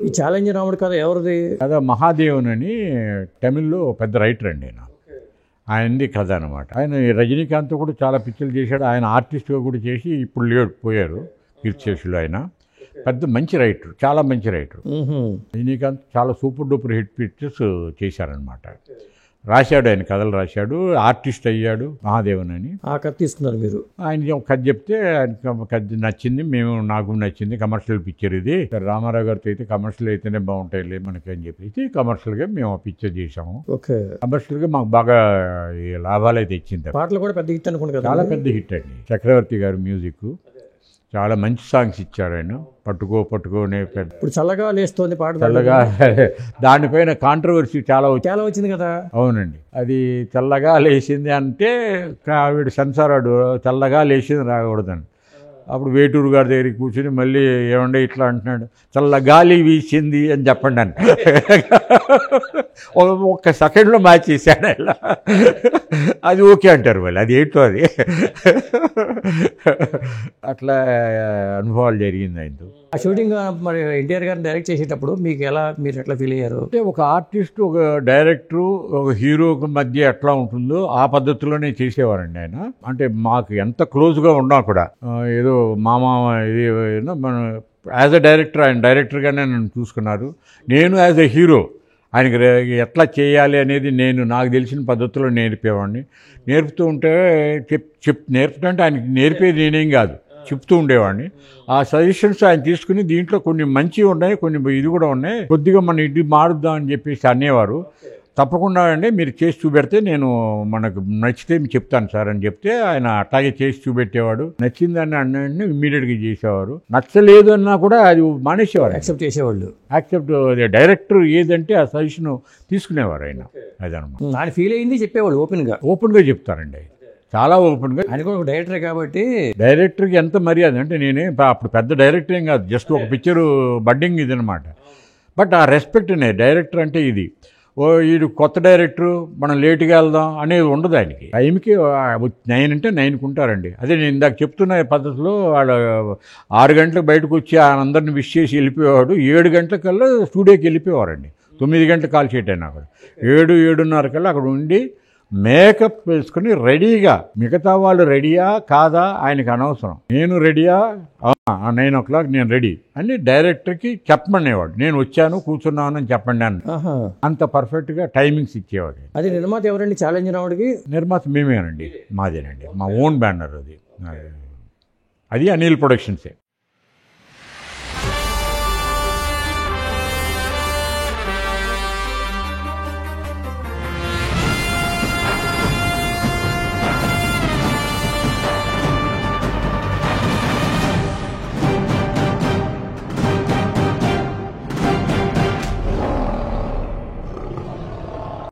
ఈ ఛాలెంజ్ రాముడు కథ ఎవరిది? కథ మహాదేవన్ అని తమిళ్లో పెద్ద రైటర్ అండి ఆయన. ఆయనది కథ అనమాట. ఆయన రజనీకాంత్ కూడా చాలా పిక్చర్లు చేశాడు. ఆయన ఆర్టిస్ట్గా కూడా చేసి ఇప్పుడు లేడు, పోయారు కీర్తిశేషులు. ఆయన పెద్ద మంచి రైటర్, చాలా మంచి రైటర్. రజనీకాంత్ చాలా సూపర్ డూపర్ హిట్ పిక్చర్స్ చేశారనమాట. రాశాడు, ఆయన కథలు రాశాడు, ఆర్టిస్ట్ అయ్యాడు మహాదేవన్ అని. ఆ కథ తీసుకున్నారు మీరు? ఆయన కథ చెప్తే ఆయన కథ నచ్చింది, నాకు నచ్చింది. కమర్షియల్ పిక్చర్ ఇది, రామారావు గారితో అయితే కమర్షియల్ అయితేనే బాగుంటాయిలే మనకి అని చెప్పి కమర్షియల్గా మేము ఆ పిక్చర్ చేసాము. ఓకే. కమర్షియల్గా మాకు బాగా లాభాలు అయితే ఇచ్చింది. పాటలు కూడా పెద్ద హిట్ అనుకుంటా కదా? చాలా పెద్ద హిట్ అండి. చక్రవర్తి గారు మ్యూజిక్, చాలా మంచి సాంగ్స్ ఇచ్చారు ఆయన. పట్టుకో పట్టుకోనే పెద్ద. ఇప్పుడు చల్లగా లేస్తోంది పాట. చల్లగా, దానిపైన కాంట్రవర్సీ చాలా వచ్చింది కదా? అవునండి. అది చల్లగా లేచింది అంటే ఆవిడ సెన్సారాడు, చల్లగా లేచింది రాకూడదని. అప్పుడు వేటూరు గారి దగ్గరికి కూర్చొని మళ్ళీ ఏమంటే ఇట్లా అంటున్నాడు, చల్లగాలి వీసింది అని చెప్పండి అని. ఒక్క సెకండ్లో మార్చేసాడు ఇలా. అది ఓకే అంటారు వాళ్ళు, అది ఏంటో అది. అట్లా అనుభవాలు జరిగింది ఆయనతో. ఆ షూటింగ్ మరి ఎన్టీఆర్ గారిని డైరెక్ట్ చేసేటప్పుడు మీరు ఎట్లా ఫీల్ అయ్యారు? అంటే ఒక ఆర్టిస్ట్, ఒక డైరెక్టరు, ఒక హీరోకి మధ్య ఎట్లా ఉంటుందో ఆ పద్ధతిలోనే చేసేవారండి ఆయన. అంటే మాకు ఎంత క్లోజ్గా ఉన్నా కూడా ఏదో మామ ఇది మన యాజ్ ఎ డైరెక్టర్, ఆయన డైరెక్టర్గానే నన్ను చూసుకున్నారు. నేను యాజ్ ఎ హీరో ఆయనకి ఎట్లా చేయాలి అనేది నాకు తెలిసిన పద్ధతిలో నేర్పేవాడిని. నేర్పుతూ ఉంటే నేర్పుతుంటే ఆయనకి నేర్పేది నేనేం కాదు, చెప్తూ ఉండేవాడిని. ఆ సజెషన్స్ ఆయన తీసుకుని దీంట్లో కొన్ని మంచివి ఉన్నాయి, కొన్ని ఇది కూడా ఉన్నాయి, కొద్దిగా మనం ఇది మారుద్దాం అని చెప్పేసి అనేవారు. తప్పకుండా అండి, మీరు చేసి చూపెడితే నేను మనకు నచ్చితే మీకు చెప్తాను సార్ అని చెప్తే ఆయన అట్లాగే చేసి చూపెట్టేవాడు. నచ్చిందని అన్నీ ఇమ్మీడియట్గా చేసేవారు. నచ్చలేదు అన్నా కూడా అది మానేసేవారు, యాక్సెప్ట్ చేసేవాళ్ళు. డైరెక్టర్ ఏదంటే ఆ సజెషన్ తీసుకునేవారు ఆయన. అదనమాట. ఆయన ఫీల్ అయింది చెప్పేవాళ్ళు ఓపెన్గా చెప్తారండి, చాలా ఓపెన్గా. ఆయన కూడా ఒక డైరెక్టర్ కాబట్టి డైరెక్టర్కి ఎంత మర్యాద అంటే, అప్పుడు పెద్ద డైరెక్టర్ ఏం కాదు, జస్ట్ ఒక పిక్చరు బడ్డింగ్ ఇది అనమాట. బట్ ఆ రెస్పెక్ట్ డైరెక్టర్ అంటే ఇది, వీడు కొత్త డైరెక్టరు మనం లేటుగా వెళ్దాం అనేది ఉండదు ఆయనకి. టైంకి 9 అంటే 9కి ఉంటారండి. అదే నేను ఇందాక చెప్తున్న పద్ధతిలో వాడు 6 గంటలకు బయటకు వచ్చి అందరిని విష్ చేసి వెళ్ళిపోయేవాడు. 7 గంటలకల్లా స్టూడియోకి వెళ్ళిపోయేవారండి. 9 గంటల కాల్ షీట్ అయినా అక్కడ 7-7:30 కల్లా అక్కడ ఉండి మేకప్ వేసుకుని రెడీగా, మిగతా వాళ్ళు రెడీయా కాదా ఆయనకు అనవసరం, నేను రెడీయా, 9 o'clock నేను రెడీ అని డైరెక్టర్కి చెప్పమనేవాడు. నేను వచ్చాను కూర్చున్నాను అని చెప్పండి అని. అంత పర్ఫెక్ట్గా టైమింగ్స్ ఇచ్చేవాడు. అది నిర్మాత ఎవరండి ఛాలెంజ్ రావుడికి? నిర్మాత మేమేనండి, మాదేనండి, మా ఓన్ బ్యానర్ అది. అది అనిల్ ప్రొడక్షన్సే.